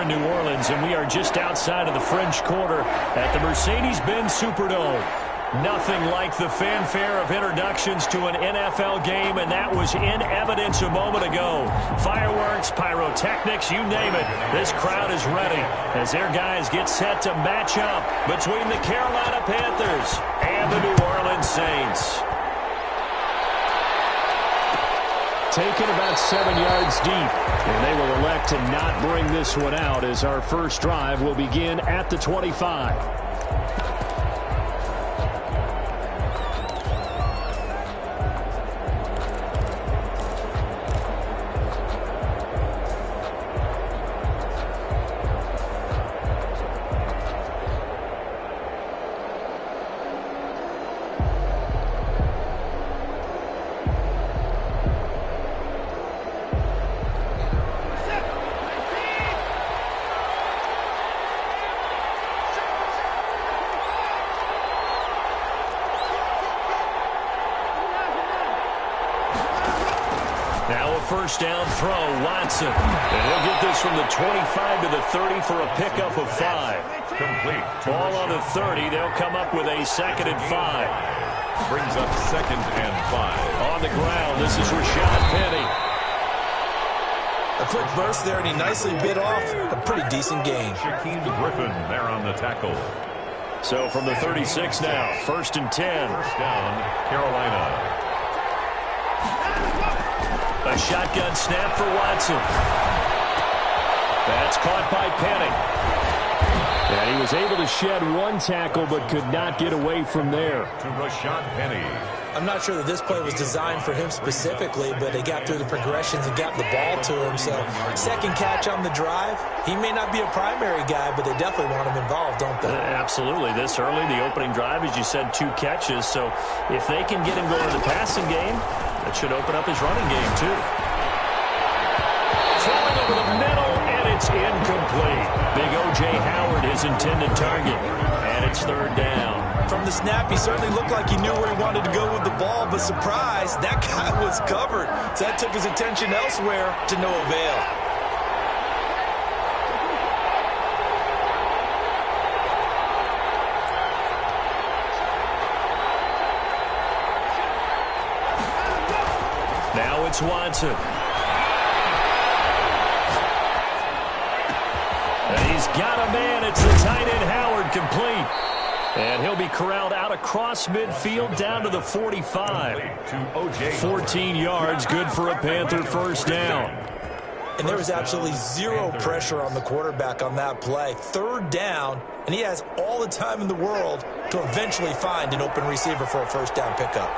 New Orleans, and we are just outside of the French Quarter at the Mercedes-Benz Superdome. Nothing like the fanfare of introductions to an NFL game, and that was in evidence a moment ago. Fireworks, pyrotechnics, you name it. This crowd is ready as their guys get set to match up between the Carolina Panthers and the New Orleans Saints. Taken about 7 yards deep, and they will elect to not bring this one out as our first drive will begin at the 25. First down throw, Watson. And he'll get this from the 25 to the 30 for a pickup of 5. Complete. Ball on the 30. They'll come up with a 2nd and 5. Brings up 2nd and 5. On the ground, this is Rashad Penny. A quick burst there, and he nicely bit off a pretty decent gain. Shaquem Griffin there on the tackle. So from the 36 now, 1st and 10. First down, Carolina. A shotgun snap for Watson. That's caught by Penny. And he was able to shed one tackle but could not get away from there. To Rashad Penny. I'm not sure that this play was designed for him specifically, but they got through the progressions and got the ball to him. So, second catch on the drive. He may not be a primary guy, but they definitely want him involved, don't they? Absolutely. This early, the opening drive, as you said, 2 catches. So, if they can get him going to the passing game, that should open up his running game, too. Throwing over the middle, and it's incomplete. Big O.J. Howard, his intended target, and it's 3rd down. From the snap, he certainly looked like he knew where he wanted to go with the ball, but surprise, that guy was covered. So that took his attention elsewhere to no avail. Now it's Watson. And he's got a man. It's the tight end Howard, complete. And he'll be corralled out across midfield down to the 45. 14 yards, good for a Panther first down. And there was absolutely zero pressure on the quarterback on that play. 3rd down, and he has all the time in the world to eventually find an open receiver for a first down pickup.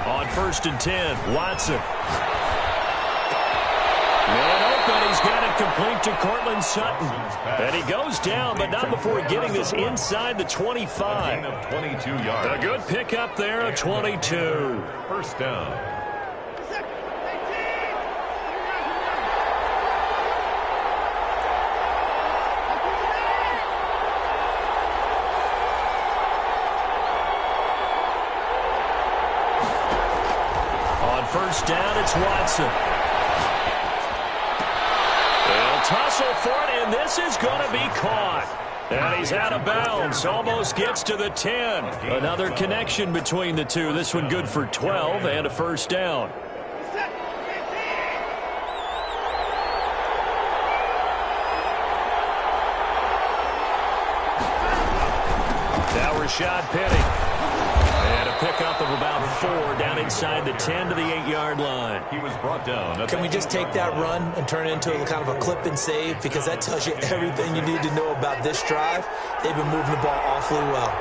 On 1st and 10, Watson. Man open, he's got it complete to Cortland Sutton. And he goes down, but not before getting this inside the 25. A 22 yards. A good pickup there, a 22. First down. On 1st down, it's Watson. They'll tussle for it, and this is going to be caught. And he's out of bounds, almost gets to the 10. Another connection between the two. This one good for 12 and a first down. Now Rashad Penny. And a pickup of about 4 down inside the 10 to the 8-yard line. He was brought down. Can we just take that run and turn it into a kind of a clip and save? Because that tells you everything you need to know about this drive. They've been moving the ball awfully well.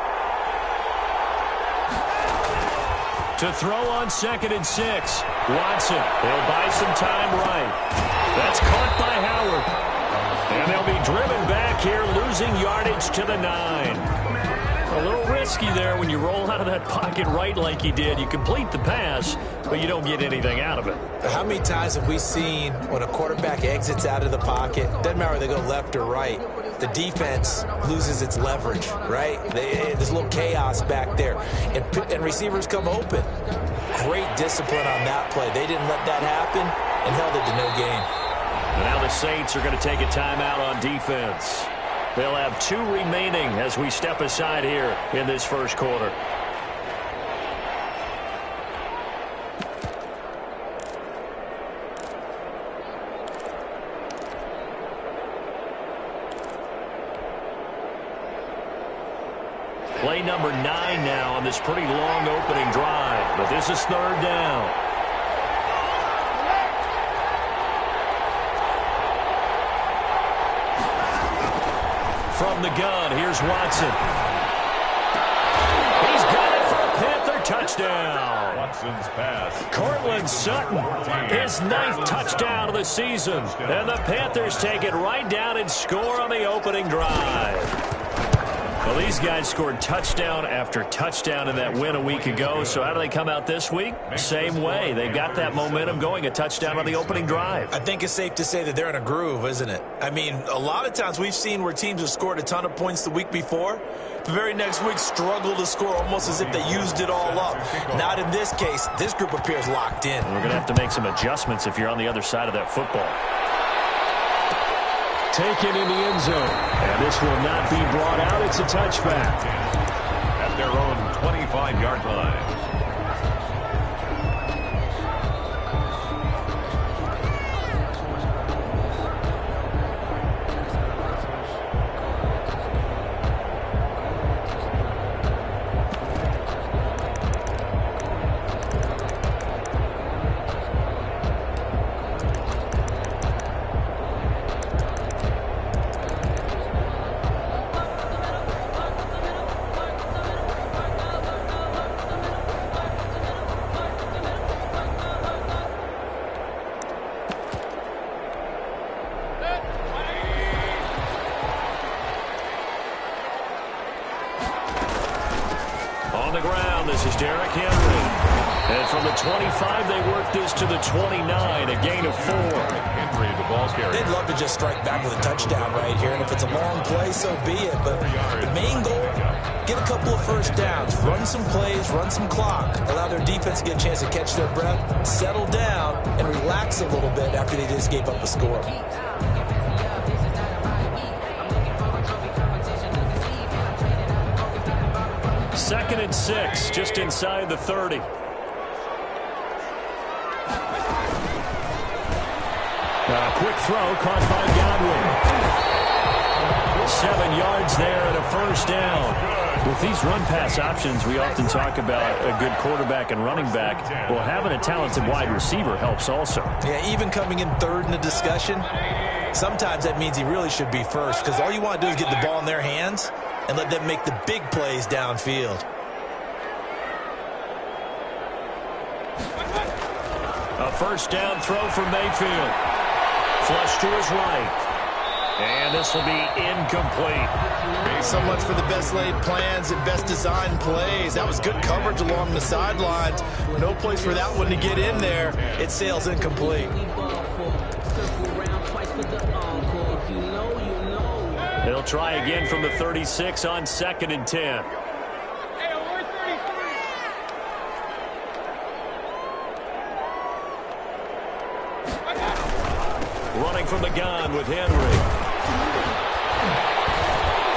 To throw on 2nd and 6. Watson. He'll buy some time right. That's caught by Howard. And they'll be driven back here, losing yardage to the 9. A little risky there when you roll out of that pocket right like he did. You complete the pass, but you don't get anything out of it. How many times have we seen when a quarterback exits out of the pocket, doesn't matter whether they go left or right, the defense loses its leverage, right? There's a little chaos back there, and receivers come open. Great discipline on that play. They didn't let that happen and held it to no gain. And now the Saints are going to take a timeout on defense. They'll have 2 remaining as we step aside here in this first quarter. Play number 9 now on this pretty long opening drive, but this is 3rd down. From the gun, here's Watson. He's got it for a Panther touchdown. Watson's pass. Cortland Sutton, his 9th touchdown of the season. And the Panthers take it right down and score on the opening drive. Well, these guys scored touchdown after touchdown in that win a week ago. So how do they come out this week? Same way. They got that momentum going, a touchdown on the opening drive. I think it's safe to say that they're in a groove, isn't it? I mean, a lot of times we've seen where teams have scored a ton of points the week before. The very next week struggle to score almost as if they used it all up. Not in this case. This group appears locked in. We're going to have to make some adjustments if you're on the other side of that football. Taken in the end zone. And this will not be brought out. It's a touchback. At their own 25-yard line. On the ground, this is Derrick Henry. And from the 25, they work this to the 29, a gain of 4. Henry, the ball carrier. They'd love to just strike back with a touchdown right here, and if it's a long play, so be it. But the main goal, get a couple of first downs, run some plays, run some clock, allow their defense to get a chance to catch their breath, settle down, and relax a little bit after they just gave up a score. Second and 6, just inside the 30. Quick throw caught by Godwin. 7 yards there and a first down. With these run-pass options, we often talk about a good quarterback and running back. Well, having a talented wide receiver helps also. Yeah, even coming in 3rd in the discussion, sometimes that means he really should be first, because all you want to do is get the ball in their hands and let them make the big plays downfield. A first down throw for Mayfield. Flush to his right. And this will be incomplete. So much for the best laid plans and best designed plays. That was good coverage along the sidelines. No place for that one to get in there. It sails incomplete. He'll try again from the 36 on 2nd and 10. Running from the gun with Henry.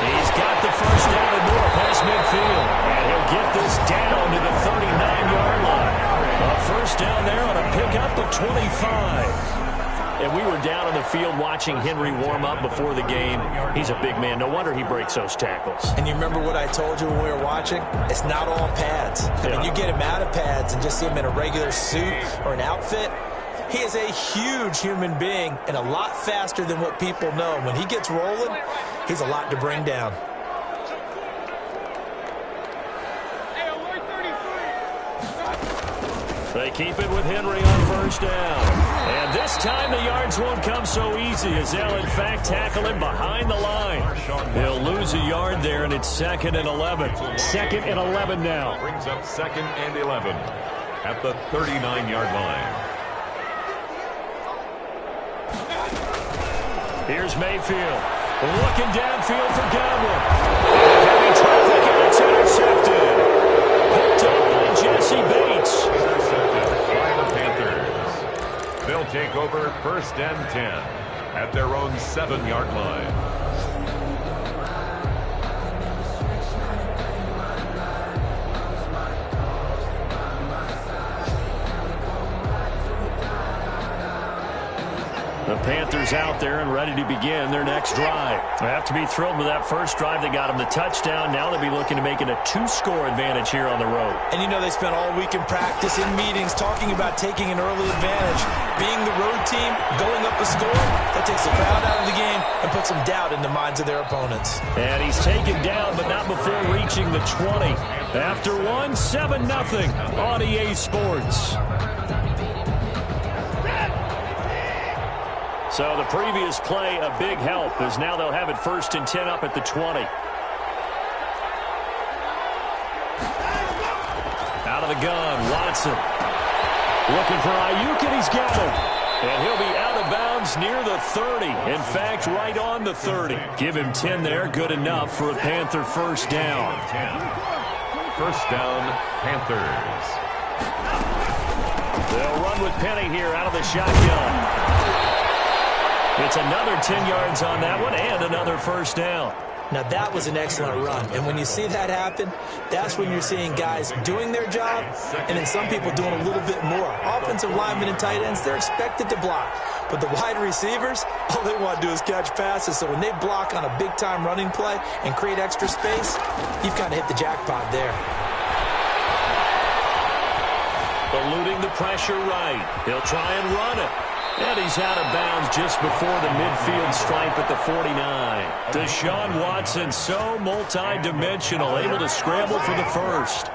He's got the first down and more past midfield. And he'll get this down to the 39-yard line. A first down there on a pickup of 25. And we were down on the field watching Henry warm up before the game. He's a big man. No wonder he breaks those tackles. And you remember what I told you when we were watching? It's not all pads. I mean, you get him out of pads and just see him in a regular suit or an outfit. He is a huge human being and a lot faster than what people know. When he gets rolling, he's a lot to bring down. They keep it with Henry on first down. And this time the yards won't come so easy as they'll, in fact, tackle him behind the line. He'll lose a yard there, and it's 2nd and 11. 2nd and 11 now. Brings up 2nd and 11 at the 39-yard line. Here's Mayfield. Looking downfield for Godwin. Heavy traffic, and it's intercepted. Picked up by Jesse Bates. Intercepted by the Panthers. They'll now take over 1st and 10 at their own 7-yard line. The Panthers out there and ready to begin their next drive. They have to be thrilled with that first drive. They got them the touchdown. Now they'll be looking to make it a 2-score advantage here on the road. And you know they spent all week in practice, in meetings, talking about taking an early advantage. Being the road team, going up a score, that takes the crowd out of the game and puts some doubt in the minds of their opponents. And he's taken down, but not before reaching the 20. After one, 7-0 on EA Sports. So the previous play, a big help, as now they'll have it 1st and 10 up at the 20. Out of the gun, Watson. Looking for Ayuk, and he's got him. And he'll be out of bounds near the 30. In fact, right on the 30. Give him 10 there, good enough for a Panther first down. 1st down, Panthers. They'll run with Penny here out of the shotgun. It's another 10 yards on that one and another first down. Now, that was an excellent run. And when you see that happen, that's when you're seeing guys doing their job and then some people doing a little bit more. Offensive linemen and tight ends, they're expected to block. But the wide receivers, all they want to do is catch passes. So when they block on a big-time running play and create extra space, you've kind of hit the jackpot there. Eluding the pressure right. He'll try and run it. And he's out of bounds just before the midfield stripe at the 49. Deshaun Watson, so multi-dimensional, able to scramble for the first.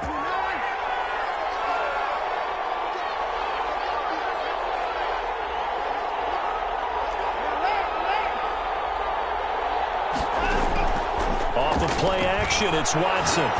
Off of play action, it's Watson.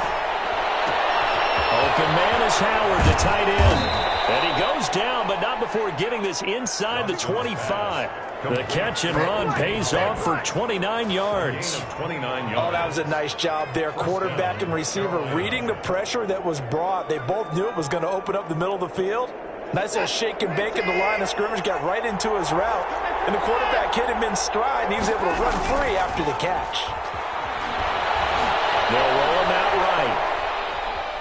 Open man is Howard, the tight end. And he goes down, but not before getting this inside the 25. The catch and run pays off for 29 yards. Oh, that was a nice job there. Quarterback and receiver reading the pressure that was brought. They both knew it was going to open up the middle of the field. Nice little shake and bake in the line of scrimmage, got right into his route. And the quarterback hit him in stride, and he was able to run free after the catch. They'll roll him out right.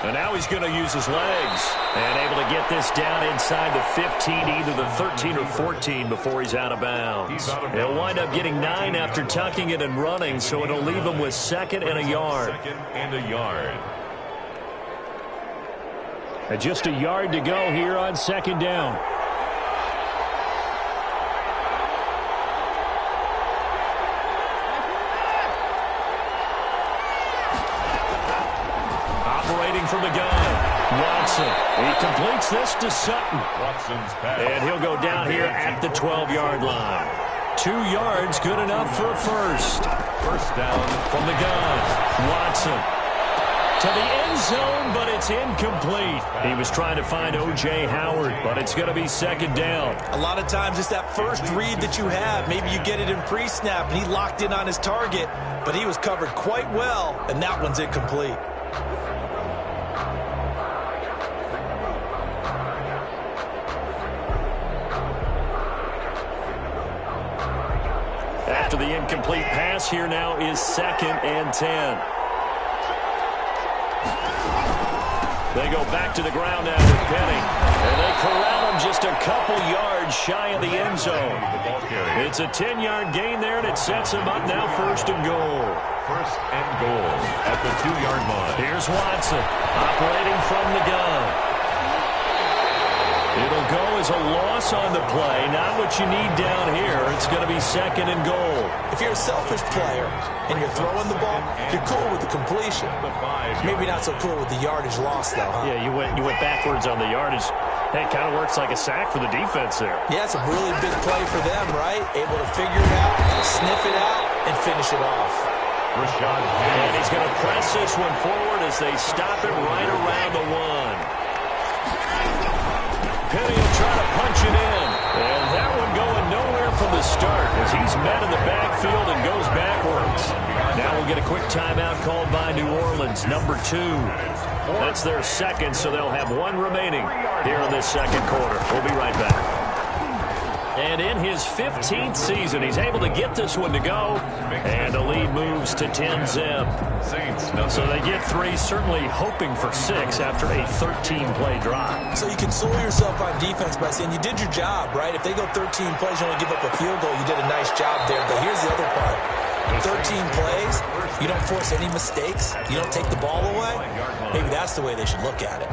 And now he's going to use his legs. And able to get this down inside the 15, either the 13 or 14 before he's out of bounds. He'll wind up getting 9 after tucking it and running, so it'll leave him with 2nd and a yard. 2nd and a yard. And just a yard to go here on 2nd down. From the gun, Watson. He completes this to Sutton. Watson's pass. And he'll go down here at the 12-yard line. 2 yards, good enough for a first. First down from the gun. Watson to the end zone, but it's incomplete. He was trying to find O.J. Howard, but it's going to be 2nd down. A lot of times it's that first read that you have. Maybe you get it in pre-snap, and he locked in on his target, but he was covered quite well, and that one's incomplete. After the incomplete pass, here now is 2nd and 10. They go back to the ground now with Penny. And they corral him just a couple yards shy of the end zone. It's a 10-yard gain there, and it sets him up now 1st and goal. 1st and goal at the 2-yard line. Here's Watson operating from the gun. It'll go as a loss on the play. Not what you need down here. It's going to be 2nd and goal. If you're a selfish player and you're throwing the ball, you're cool with the completion. Maybe not so cool with the yardage loss, though, huh? Yeah, you went backwards on the yardage. Hey, it kind of works like a sack for the defense there. Yeah, it's a really big play for them, right? Able to figure it out, sniff it out, and finish it off. And he's going to press this one forward as they stop it right around the 1. Penny will try to punch it in. And that one going nowhere from the start as he's met in the backfield and goes backwards. Now we'll get a quick timeout called by New Orleans, number 2. That's their 2nd, so they'll have 1 remaining here in this 2nd quarter. We'll be right back. And in his 15th season, he's able to get this one to go. And the lead moves to 10-zip. So they get 3, certainly hoping for 6 after a 13-play drive. So you console yourself on defense by saying you did your job, right? If they go 13 plays, you only give up a field goal, you did a nice job there. But here's the other part. 13 plays, you don't force any mistakes, you don't take the ball away. Maybe that's the way they should look at it.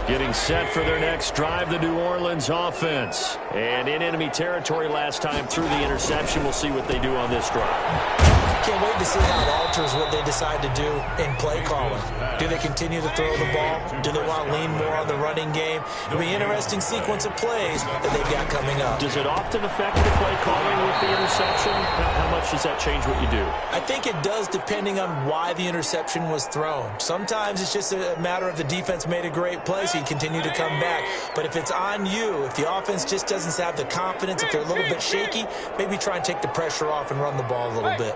Getting set for their next drive, the New Orleans offense. And in enemy territory last time through the interception. We'll see what they do on this drive. Can't wait to see how it alters what they decide to do in play calling. Do they continue to throw the ball? Do they want to lean more on the running game? It'll be an interesting sequence of plays that they've got coming up. Does it often affect the play calling with the interception? How much does that change what you do? I think it does, depending on why the interception was thrown. Sometimes it's just a matter of the defense made a great play, so you continue to come back. But if it's on you, if the offense just doesn't have the confidence, if they're a little bit shaky, maybe try and take the pressure off and run the ball a little bit.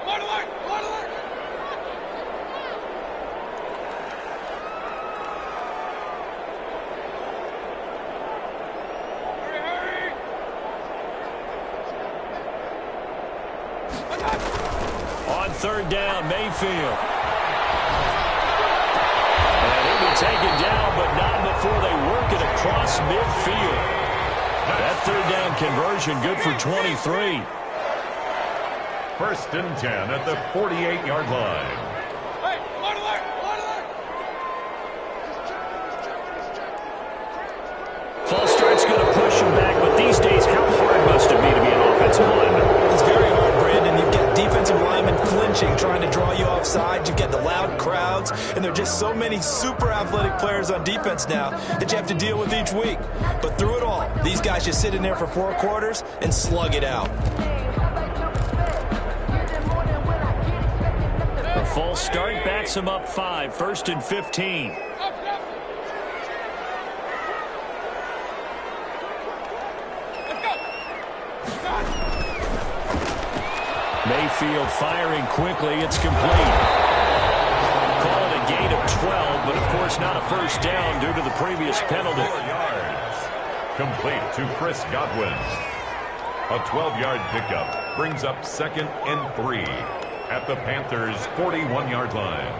On third down, Mayfield. And he'll be taken down, but not before they work it across midfield. That third down conversion good for 23. 1st and 10 at the 48-yard line. False start's going to push him back, but these days, how hard must it be to be an offensive lineman? It's very hard, Brandon. You've got defensive linemen flinching, trying to draw you offside. You've got the loud crowds, and there are just so many super athletic players on defense now that you have to deal with each week. But through it all, these guys just sit in there for 4 quarters and slug it out. A false start backs him up 5, 1st and 15. Mayfield firing quickly. It's complete. Call it a gain of 12, but of course not a first down due to the previous penalty. 4 yards. Complete to Chris Godwin. A 12-yard pickup brings up 2nd and 3 at the Panthers' 41-yard line.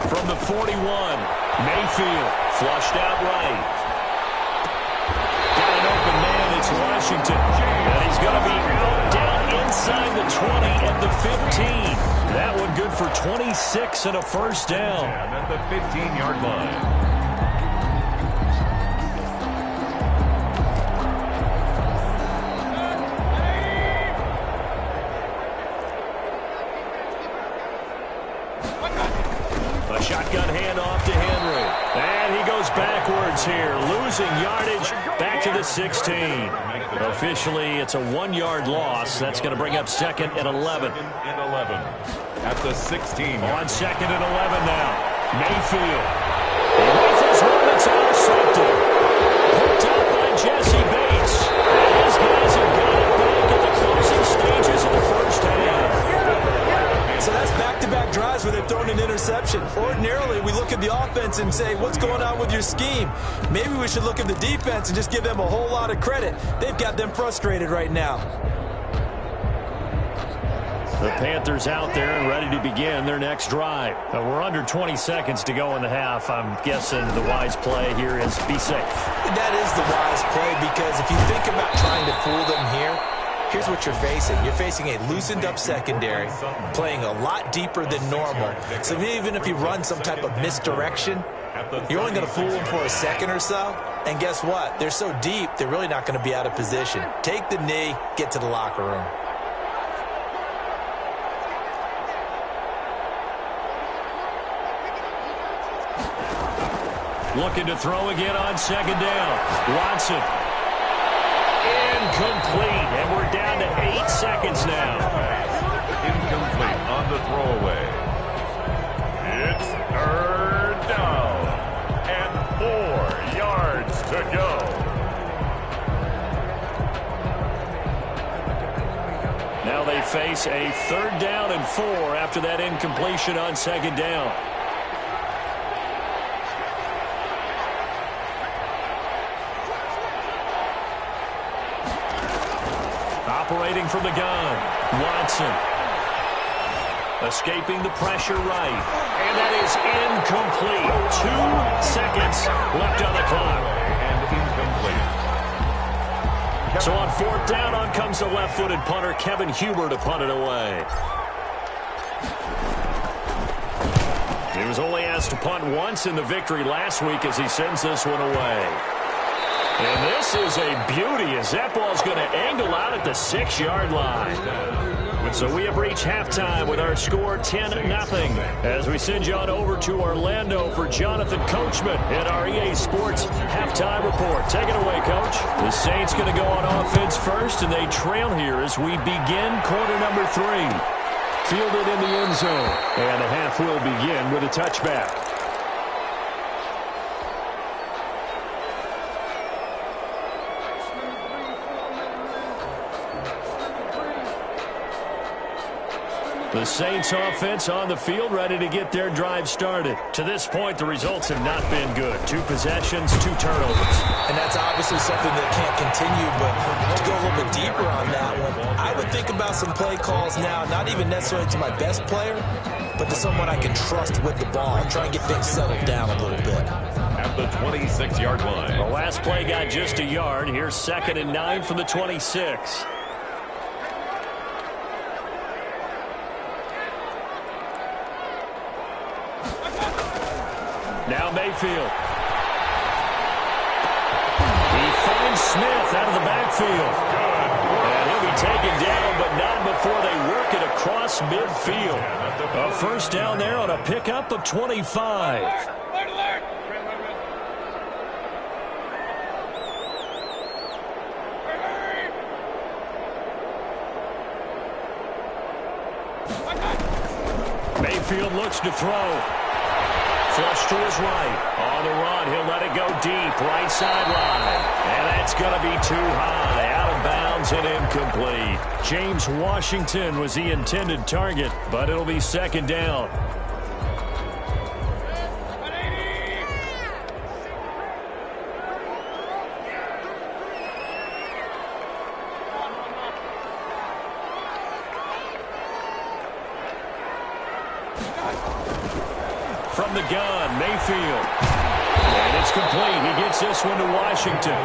From the 41, Mayfield flushed out right. Got an open man, it's Washington. And he's going to be out down inside the 20 at the 15. That one good for 26 and a first down. At the 15-yard line. A shotgun handoff to Henry. And he goes backwards here, losing yardage back to the 16. Officially, it's a 1-yard loss. That's going to bring up 2nd and 11. 2nd and 11 at the 16. On 2nd and 11 now. Mayfield. He rifles one that's intercepted. Picked up by Jesse Bates. And his guys have got it back at the closing stages of the first half. So that's back-to-back drives where they've thrown an interception. Ordinarily, we look at the offense and say, what's going on with your scheme? Maybe we should look at the defense and just give them a whole lot of credit. They've got them frustrated right now. The Panthers out there and ready to begin their next drive. We're under 20 seconds to go in the half. I'm guessing the wise play here is be safe. That is the wise play, because if you think about trying to fool them here, here's what you're facing. You're facing a loosened-up secondary, playing a lot deeper than normal. So even if you run some type of misdirection, you're only going to fool them for a second or so. And guess what? They're so deep, they're really not going to be out of position. Take the knee, get to the locker room. Looking to throw again on 2nd down. Watson. Incomplete. And we're down to 8 seconds now. Incomplete on the throwaway. It's 3rd down and 4 yards to go. they face a 3rd down and 4 after that incompletion on 2nd down. Operating from the gun, Watson. Escaping the pressure right. And that is incomplete. 2 seconds left on the clock. And incomplete. So on 4th down, on comes the left-footed punter, Kevin Huber, to punt it away. He was only asked to punt once in the victory last week as he sends this one away. And this is a beauty as that ball's going to angle out at the 6-yard line. So we have reached halftime with our score 10-0 as we send you on over to Orlando for Jonathan Coachman in our EA Sports halftime report. Take it away, Coach. The Saints going to go on offense first, and they trail here as we begin quarter number 3. Fielded in the end zone, and the half will begin with a touchback. The Saints offense on the field, ready to get their drive started. To this point, the results have not been good. 2 possessions, 2 turnovers. And that's obviously something that can't continue, but to go a little bit deeper on that one, I would think about some play calls now, not even necessarily to my best player, but to someone I can trust with the ball and try and get things settled down a little bit. At the 26-yard line. The last play got just a yard. Here's 2nd and 9 from the 26. Now Mayfield. He finds Smith out of the backfield. And he'll be taken down, but not before they work it across midfield. A 1st down there on a pickup of 25. Mayfield looks to throw. Flush to his right. On the run, he'll let it go deep. Right sideline. And that's going to be too high. Out of bounds and incomplete. James Washington was the intended target, but it'll be 2nd down. From the gun, Mayfield. And it's complete. He gets this one to Washington.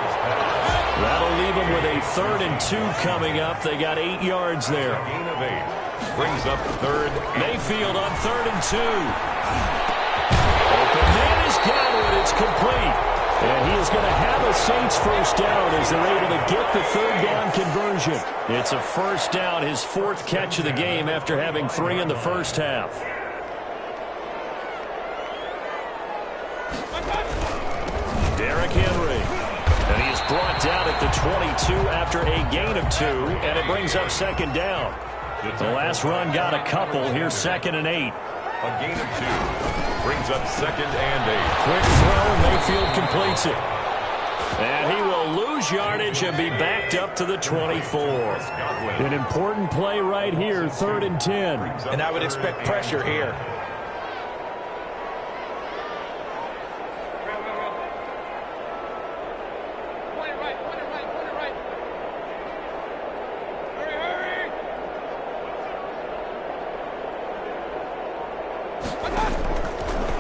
That'll leave him with a 3rd and 2 coming up. They got 8 yards there. Gain of 8. Brings up 3rd. Mayfield on 3rd and 2. Open man is Godwin. It's complete. And he is going to have a Saints 1st down as they're able to get the 3rd down conversion. It's a 1st down, his 4th catch of the game after having 3 in the first half. Henry. And he is brought down at the 22 after a gain of 2, and it brings up 2nd down. The last run got a couple. Here's 2nd and 8. A gain of 2 brings up 2nd and 8. Quick throw. Mayfield completes it. And he will lose yardage and be backed up to the 24. An important play right here, 3rd and 10. And I would expect pressure here.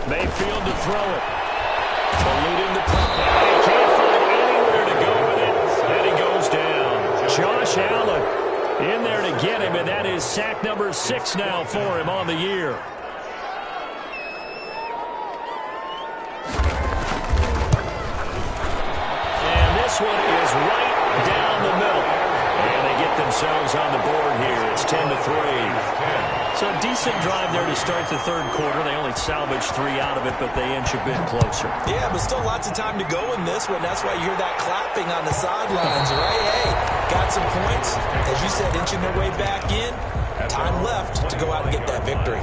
Mayfield to throw it. Eluding the play. He can't find anywhere to go with it. And he goes down. Josh Allen in there to get him, and that is sack number 6 now for him on the year. And this one is right down the middle. And they get themselves on the board here. It's 10-3. So a decent drive there to start the 3rd quarter. They only salvaged 3 out of it, but they inch a bit closer. Yeah, but still lots of time to go in this one. That's why you hear that clapping on the sidelines, right? Hey, got some points. As you said, inching their way back in. Time left to go out and get that victory.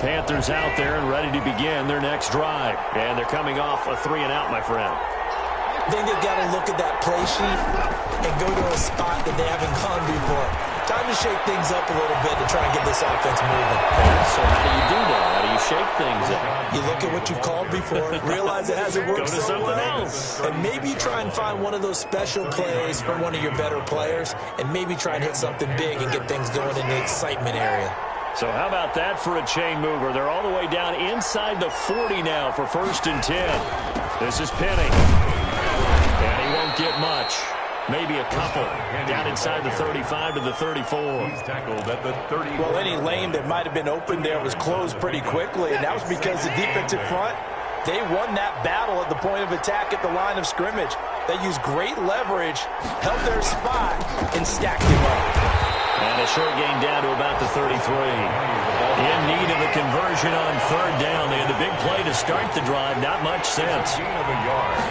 Panthers out there and ready to begin their next drive. And they're coming off a 3-and-out, my friend. I think they've got to look at that play sheet and go to a spot that they haven't gone before. Time to shake things up a little bit to try and get this offense moving. So how do you do that? How do you shake things up? You look at what you've called before, realize it hasn't worked so well, and maybe try and find one of those special plays from one of your better players, and maybe try and hit something big and get things going in the excitement area. So how about that for a chain mover? They're all the way down inside the 40 now for 1st and 10. This is Penny. And he won't get much. Maybe a couple. Down inside the 35 to the 34. He's tackled at the 30. Well, any lane that might have been open there was closed pretty quickly, and that was because the defensive front, they won that battle at the point of attack at the line of scrimmage. They used great leverage, held their spot, and stacked him up. And a short gain down to about the 33. In need of a conversion on 3rd down. They had the big play to start the drive. Not much sense. Gain of a yard.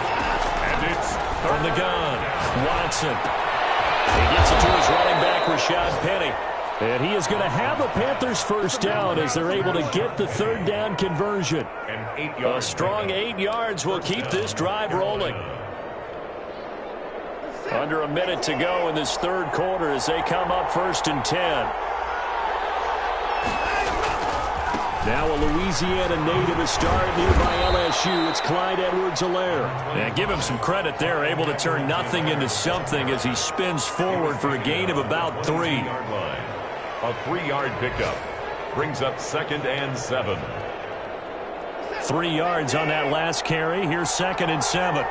And it's from the gun. Watson. He gets it to his running back, Rashad Penny. And he is going to have a Panthers 1st down as they're able to get the 3rd down conversion. A strong 8 yards will keep this drive rolling. Under a minute to go in this 3rd quarter as they come up 1st and 10. Now a Louisiana native is starting nearby LSU. It's Clyde Edwards-Helaire. And give him some credit there, able to turn nothing into something as he spins forward for a gain of about 3. A 3-yard pickup brings up 2nd and 7. 3 yards on that last carry. Here's 2nd and 7.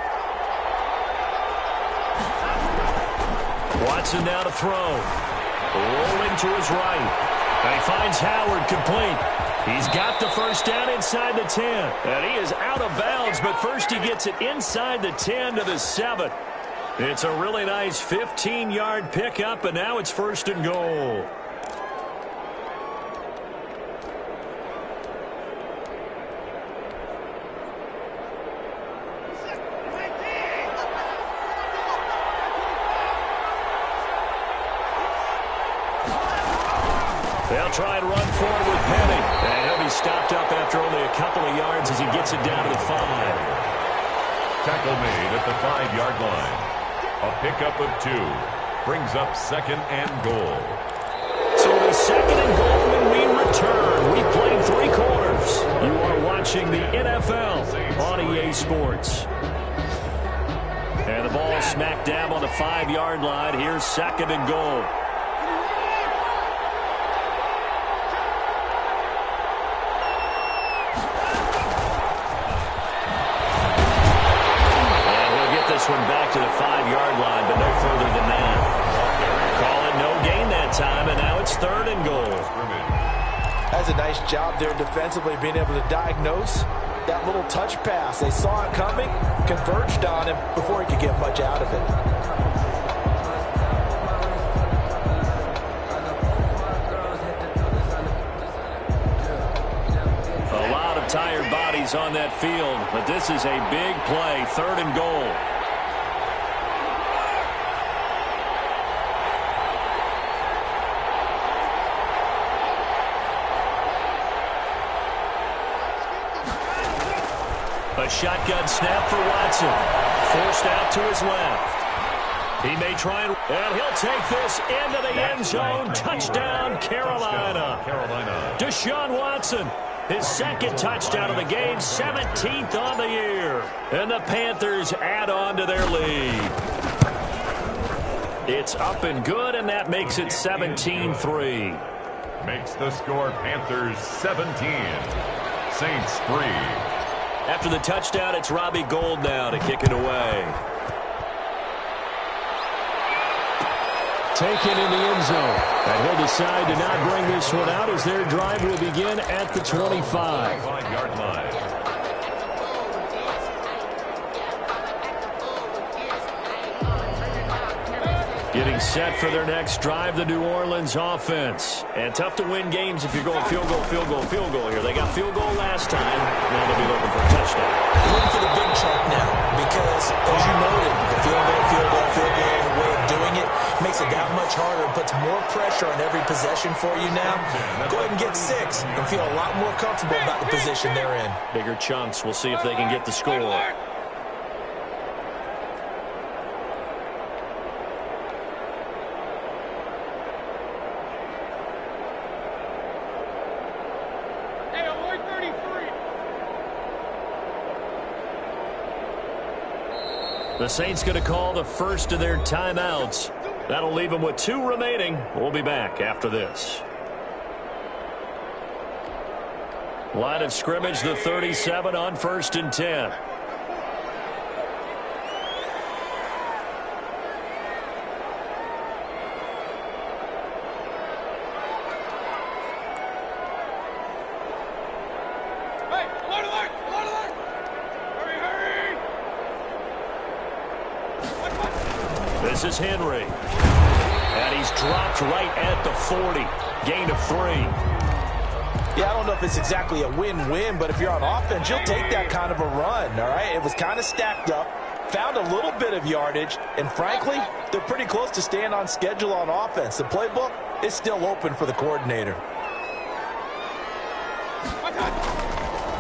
Watson now to throw. Rolling to his right. And he finds Howard complete. He's got the 1st down inside the 10. And he is out of bounds, but first he gets it inside the 10 to the 7. It's a really nice 15-yard pickup, and now it's 1st and goal. They'll try and run forward with Penny. And he'll be stopped up after only a couple of yards as he gets it down to the 5. Tackle made at the 5-yard line. A pickup of 2. Brings up 2nd and goal. So the 2nd and goal when we return. We've played 3 quarters. You are watching the NFL on EA Sports. And the ball smack dab on the 5-yard line. Here's 2nd and goal. One back to the 5-yard line, but no further than that. Call it no gain that time, and now it's 3rd and goal. That's a nice job there defensively, being able to diagnose that little touch pass. They saw it coming, converged on him before he could get much out of it. A lot of tired bodies on that field, but this is a big play, 3rd and goal. A shotgun snap for Watson. Forced out to his left. He may try and he'll take this into the end zone. Touchdown, Carolina. Deshaun Watson, his 2nd touchdown of the game, 17th on the year. And the Panthers add on to their lead. It's up and good, and that makes it 17-3. Makes the score Panthers 17. Saints 3. After the touchdown, it's Robbie Gould now to kick it away. Taken in the end zone. And he'll decide to not bring this one out as their drive will begin at the 25. 5-yard line. Getting set for their next drive, the New Orleans offense. And tough to win games if you're going field goal, field goal, field goal here. They got field goal last time. Now they'll be looking for a touchdown. They're looking for the big chunk now because, as you noted, the field goal, field goal, field goal is a way of doing it. makes it that much harder and puts more pressure on every possession for you now. Go ahead and get 6 and feel a lot more comfortable about the position they're in. Bigger chunks. We'll see if they can get the score. The Saints going to call the first of their timeouts. That'll leave them with 2 remaining. We'll be back after this. Line of scrimmage, the 37 on 1st and 10. This is Henry. And he's dropped right at the 40. Gain of 3. Yeah, I don't know if it's exactly a win-win, but if you're on offense, you'll take that kind of a run, all right? It was kind of stacked up, found a little bit of yardage, and frankly, they're pretty close to staying on schedule on offense. The playbook is still open for the coordinator.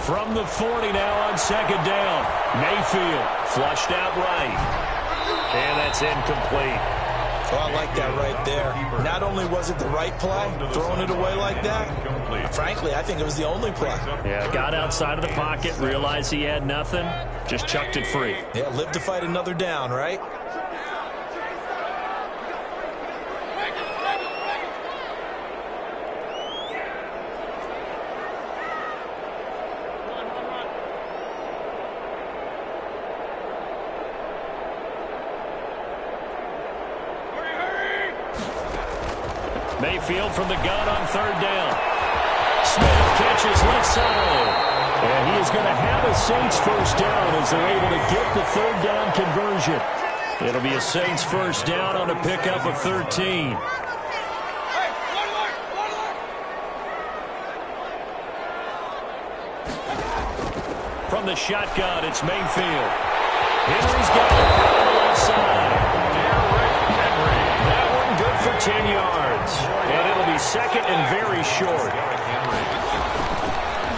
From the 40 now on 2nd down. Mayfield flushed out right. And that's incomplete. Well, I like that right there. Not only was it the right play, throwing it away like that, frankly, I think it was the only play. Yeah, got outside of the pocket, realized he had nothing, just chucked it free. Yeah, live to fight another down, right? Mayfield from the gun on 3rd down. Smith catches left side. And he is going to have a Saints first down as they're able to get the 3rd down conversion. It'll be a Saints first down on a pickup of 13. From the shotgun, it's Mayfield. Henry's got it on the left side. That one good for 10 yards. And it'll be 2nd and very short.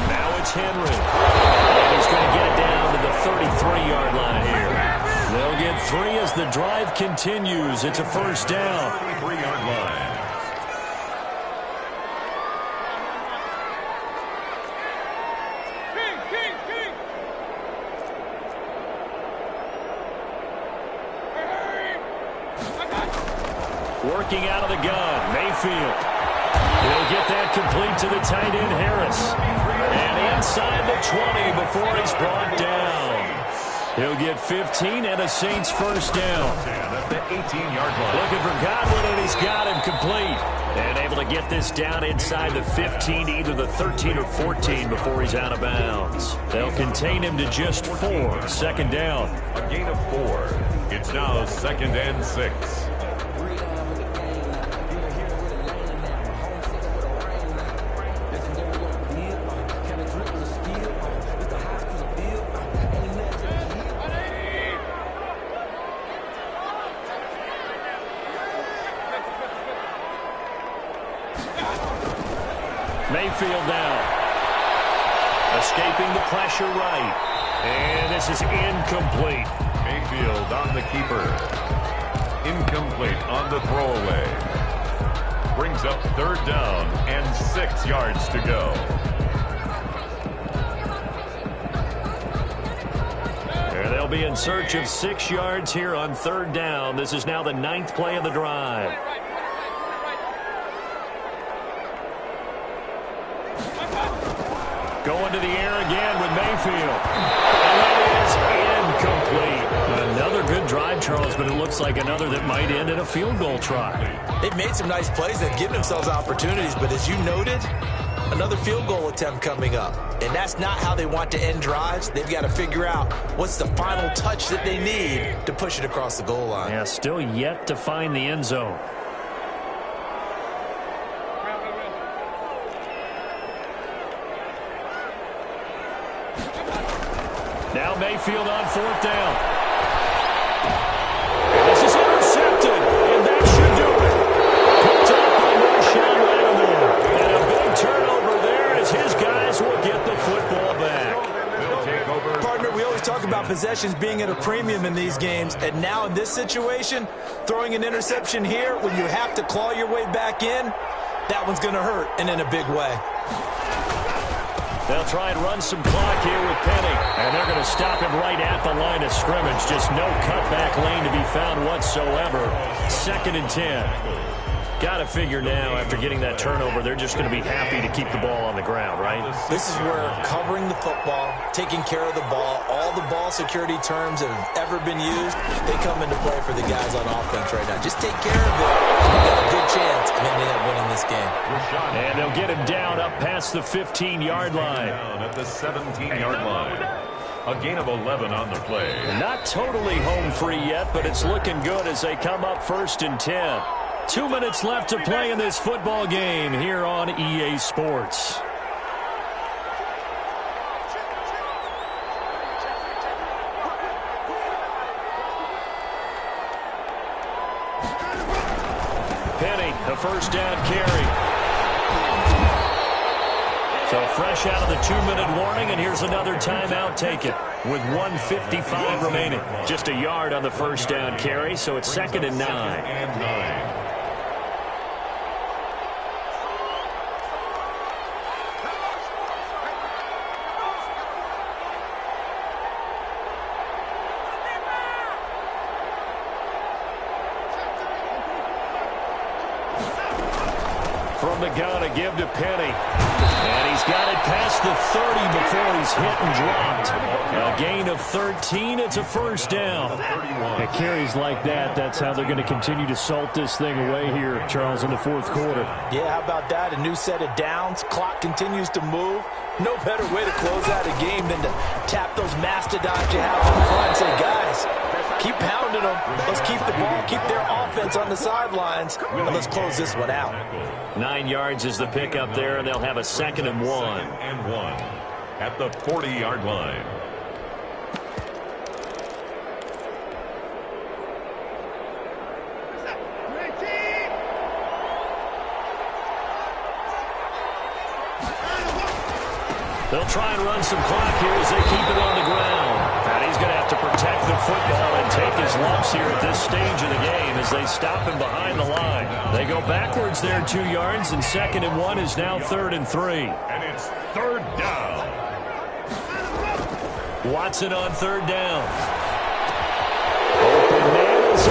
Now it's Henry. And he's going to get it down to the 33-yard line here. They'll get 3 as the drive continues. It's a first down. 33-yard line. Working out of the gun, Mayfield. He'll get that complete to the tight end, Harris. And inside the 20 before he's brought down. He'll get 15 and a Saints first down. At the 18-yard line. Looking for Godwin, and he's got him complete. And able to get this down inside the 15, either the 13 or 14 before he's out of bounds. They'll contain him to just 4. 2nd down. A gain of 4. It's now 2nd and 6. Mayfield now. Escaping the pressure right. And this is incomplete. Mayfield on the keeper. Incomplete on the throwaway. Brings up 3rd down and 6 yards to go. They'll be in search of 6 yards here on 3rd down. This is now the 9th play of the drive. Going to the air again with Mayfield. And that is incomplete. Another good drive, Charles, but it looks like another that might end in a field goal try. They've made some nice plays. They've given themselves opportunities, but as you noted, another field goal attempt coming up. And that's not how they want to end drives. They've got to figure out what's the final touch that they need to push it across the goal line. Yeah, still yet to find the end zone. Now Mayfield on 4th down. And this is intercepted, and that should get the football back. Partner, we always talk about possessions being at a premium in these games, and now in this situation, throwing an interception here when you have to claw your way back in, that one's going to hurt, and in a big way. They'll try and run some clock here with Penny, and they're going to stop him right at the line of scrimmage. Just no cutback lane to be found whatsoever. 2nd and 10. Got to figure now, after getting that turnover, they're just going to be happy to keep the ball on the ground, right? This is where covering the football, taking care of the ball, all the ball security terms that have ever been used, they come into play for the guys on offense right now. Just take care of it, and you got a good chance of ending up winning this game. And they'll get him down up past the 15-yard line. Down at the 17-yard line. A gain of 11 on the play. Not totally home free yet, but it's looking good as they come up 1st and 10. 2 minutes left to play in this football game here on EA Sports. Penny, the first down carry. So fresh out of the 2-minute warning, and here's another timeout taken with 1:55 remaining. Just a yard on the first down carry, so it's 2nd and 9. From the gun, a give to Penny. And he's got it past the 30 before he's hit and dropped. A gain of 13. It's a first down. At carries like that, that's how they're going to continue to salt this thing away here, Charles, in the 4th quarter. Yeah, how about that? A new set of downs. Clock continues to move. No better way to close out a game than to tap those mastodons you have on the front and say, guys, keep pounding them. Let's keep the ball, keep their offense on the sidelines, and let's close this one out. 9 yards is the pickup there, and they'll have a 2nd and 1. At the 40-yard line. They'll try and run some clock here as they keep it on the ground. And he's going to have to protect the football and take his lumps here at this stage of the game as they stop him behind the line. They go backwards there 2 yards, and 2nd and 1 is now 3rd and 3. And it's 3rd down. Watson on 3rd down. Open man is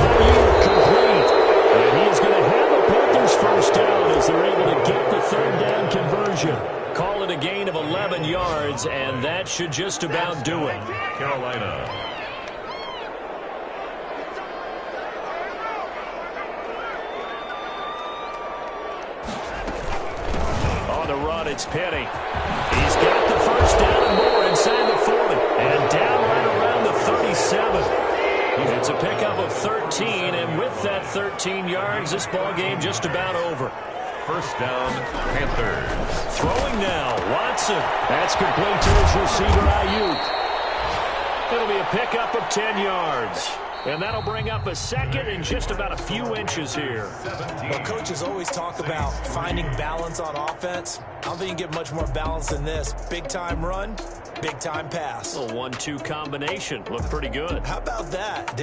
complete. And he is going to have a Panthers first down as they're able to get the 3rd down conversion. Call it a gain of 11 yards, and that should just about do it. Carolina. On the run, it's Penny. He's got the first down and more inside the 40. And down right around the 37. It's a pickup of 13, and with that 13 yards, this ball game just about over. First down, Panthers. Throwing now, Watson. That's complete to his receiver, Ayuk. It'll be a pickup of 10 yards. And that'll bring up a 2nd and just about a few inches here. Well, coaches always talk about finding balance on offense. I don't think you can get much more balance than this. Big-time run, big-time pass. A 1-2 combination. Looked pretty good. How about that?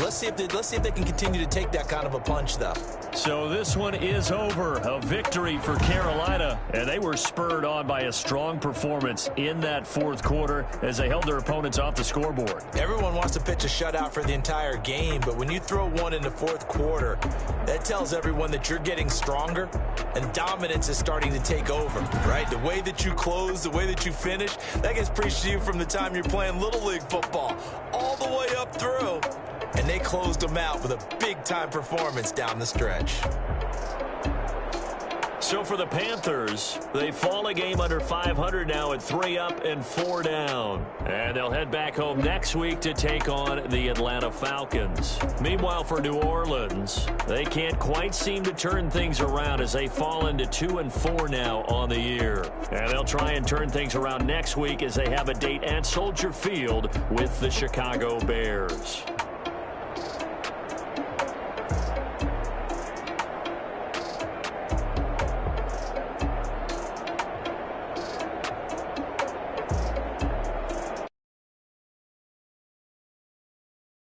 Let's see if they can continue to take that kind of a punch, though. So this one is over. A victory for Carolina. And they were spurred on by a strong performance in that 4th quarter as they held their opponents off the scoreboard. Everyone wants to pitch a shutout for the entire game, but when you throw one in the 4th quarter, that tells everyone that you're getting stronger and dominance is starting to take over, right? The way that you close, the way that you finish, that gets preached to you from the time you're playing Little League football all the way up through. And they closed them out with a big-time performance down the stretch. So for the Panthers, they fall a game under 500 now at 3 up and 4 down. And they'll head back home next week to take on the Atlanta Falcons. Meanwhile, for New Orleans, they can't quite seem to turn things around as they fall into 2 and 4 now on the year. And they'll try and turn things around next week as they have a date at Soldier Field with the Chicago Bears.